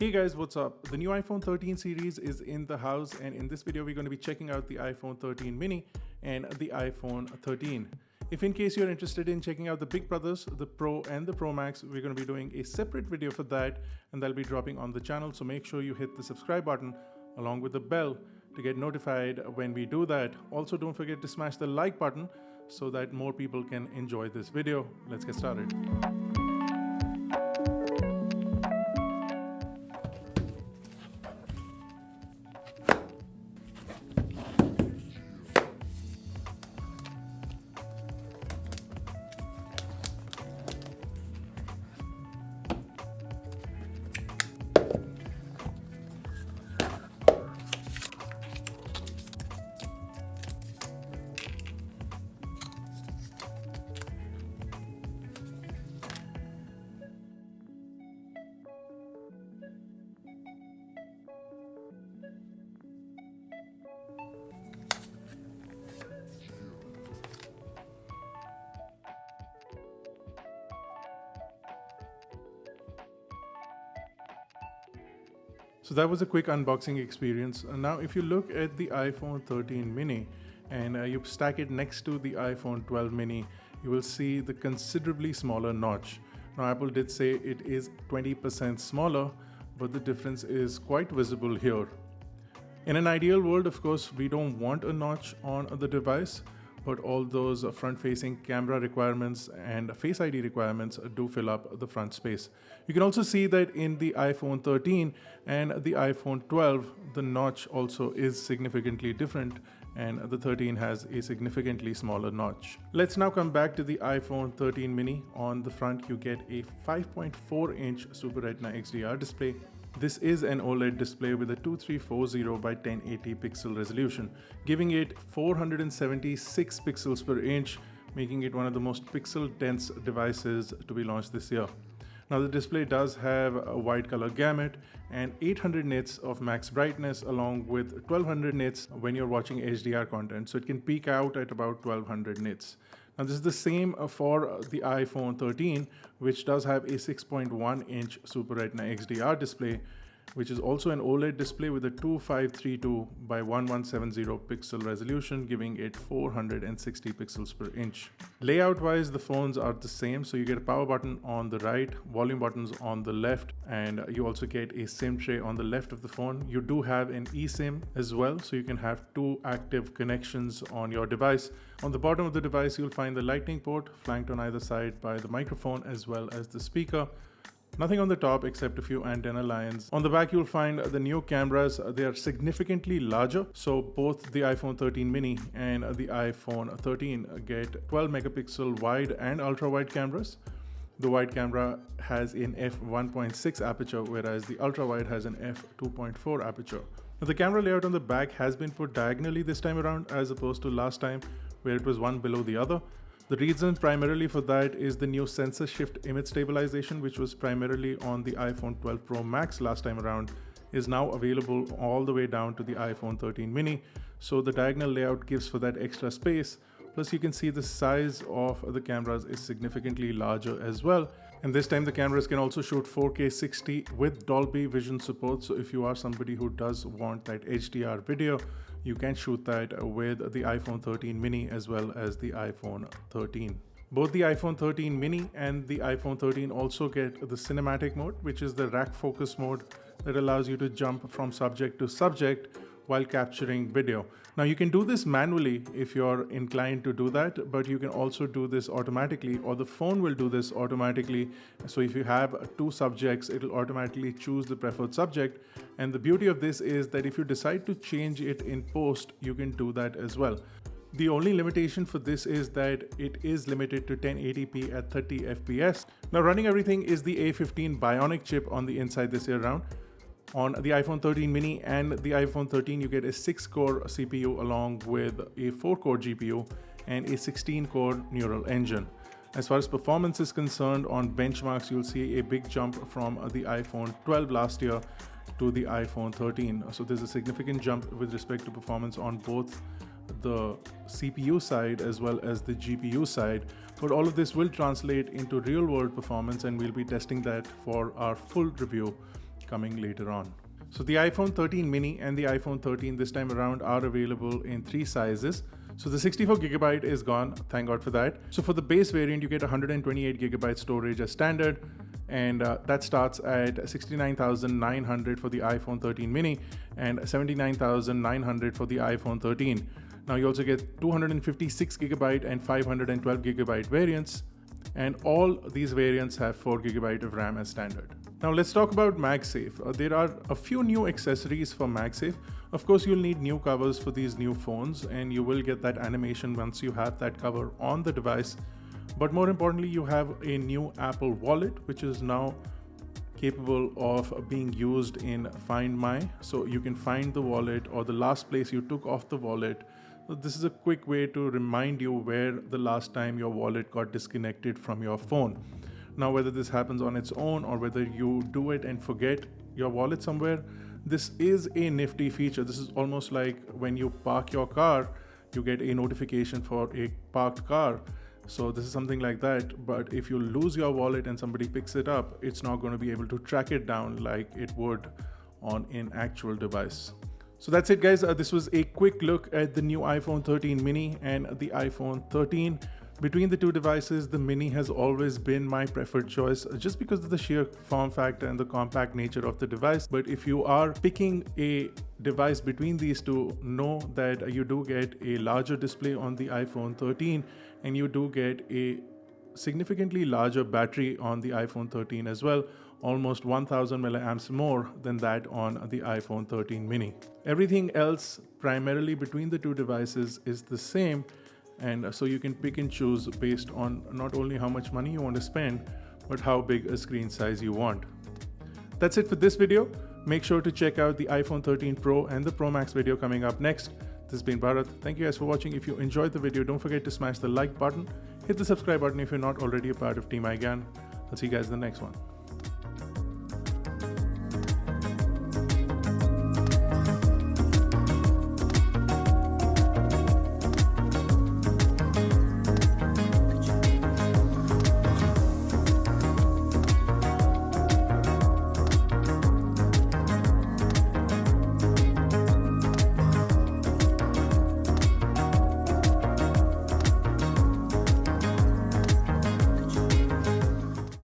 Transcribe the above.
Hey guys, what's up? The new iPhone 13 series is in the house, and in this video we're going to be checking out the iPhone 13 mini and the iPhone 13. If in case you're interested in checking out the big brothers, the Pro and the Pro Max, we're going to be doing a separate video for that, and that'll be dropping on the channel, so make sure you hit the subscribe button along with the bell to get notified when we do that. Also, don't forget to smash the like button so that more people can enjoy this video. Let's get started. So that was a quick unboxing experience. Now if you look at the iPhone 13 mini and you stack it next to the iPhone 12 mini, you will see the considerably smaller notch. Now Apple did say it is 20% smaller, but the difference is quite visible here. In an ideal world, of course, we don't want a notch on the device, but all those front-facing camera requirements and Face ID requirements do fill up the front space. You can also see that in the iPhone 13 and the iPhone 12, the notch also is significantly different, and the 13 has a significantly smaller notch. Let's now come back to the iPhone 13 mini. On the front, you get a 5.4-inch Super Retina XDR display. This is an OLED display with a 2340 by 1080 pixel resolution, giving it 476 pixels per inch, making it one of the most pixel-dense devices to be launched this year. Now the display does have a wide color gamut and 800 nits of max brightness along with 1200 nits when you're watching HDR content, so it can peak out at about 1200 nits. Now this is the same for the iPhone 13, which does have a 6.1-inch Super Retina XDR display, which is also an OLED display with a 2532 by 1170 pixel resolution, giving it 460 pixels per inch. Layout wise, the phones are the same, so you get a power button on the right, volume buttons on the left, and you also get a SIM tray on the left of the phone. You do have an eSIM as well, so you can have two active connections on your device. On the bottom of the device, you'll find the Lightning port flanked on either side by the microphone as well as the speaker. Nothing on the top except a few antenna lines. On the back, you'll find the new cameras. They are significantly larger. So both the iPhone 13 mini and the iPhone 13 get 12 megapixel wide and ultra wide cameras. The wide camera has an f1.6 aperture, whereas the ultra wide has an f2.4 aperture. Now, the camera layout on the back has been put diagonally this time around, as opposed to last time where it was one below the other. The reason primarily for that is the new sensor shift image stabilization, which was primarily on the iPhone 12 Pro Max last time around, is now available all the way down to the iPhone 13 mini. So the diagonal layout gives for that extra space. Plus you can see the size of the cameras is significantly larger as well. And this time the cameras can also shoot 4K 60 with Dolby Vision support. So if you are somebody who does want that HDR video, you can shoot that with the iPhone 13 mini as well as the iPhone 13. Both the iPhone 13 mini and the iPhone 13 also get the cinematic mode, which is the rack focus mode that allows you to jump from subject to subject while capturing video. Now you can do this manually if you're inclined to do that, but you can also do this automatically, or the phone will do this automatically. So if you have two subjects, it'll automatically choose the preferred subject. And the beauty of this is that if you decide to change it in post, you can do that as well. The only limitation for this is that it is limited to 1080p at 30 FPS. Now running everything is the A15 Bionic chip on the inside this year round. On the iPhone 13 mini and the iPhone 13, you get a 6-core CPU along with a 4-core GPU and a 16-core neural engine. As far as performance is concerned, on benchmarks, you'll see a big jump from the iPhone 12 last year to the iPhone 13. So there's a significant jump with respect to performance on both the CPU side as well as the GPU side. But all of this will translate into real world performance, and we'll be testing that for our full review coming later on. So the iPhone 13 mini and the iPhone 13 this time around are available in 3 sizes. So the 64GB is gone, thank God for that. So for the base variant, you get 128GB storage as standard, and that starts at 69,900 for the iPhone 13 mini and 79,900 for the iPhone 13. Now you also get 256GB and 512GB variants, and all these variants have 4GB of RAM as standard. Now let's talk about MagSafe. There are a few new accessories for MagSafe. Of course, you'll need new covers for these new phones, and you will get that animation once you have that cover on the device. But more importantly, you have a new Apple Wallet, which is now capable of being used in Find My. So you can find the wallet or the last place you took off the wallet. So this is a quick way to remind you where the last time your wallet got disconnected from your phone. Now, whether this happens on its own or whether you do it and forget your wallet somewhere, this is a nifty feature. This is almost like when you park your car, you get a notification for a parked car. So this is something like that. But if you lose your wallet and somebody picks it up, it's not going to be able to track it down like it would on an actual device. So that's it, guys. This was a quick look at the new iPhone 13 mini and the iPhone 13. Between the two devices, the mini has always been my preferred choice just because of the sheer form factor and the compact nature of the device. But if you are picking a device between these two, know that you do get a larger display on the iPhone 13 and you do get a significantly larger battery on the iPhone 13 as well, almost 1000 milliamps more than that on the iPhone 13 mini. Everything else primarily between the two devices is the same, and so you can pick and choose based on not only how much money you want to spend, but how big a screen size you want. That's it for this video. Make sure to check out the iPhone 13 Pro and the Pro Max video coming up next. This has been Bharat. Thank you guys for watching. If you enjoyed the video, don't forget to smash the like button, hit the subscribe button if you're not already a part of Team iGyaan. I'll see you guys in the next one.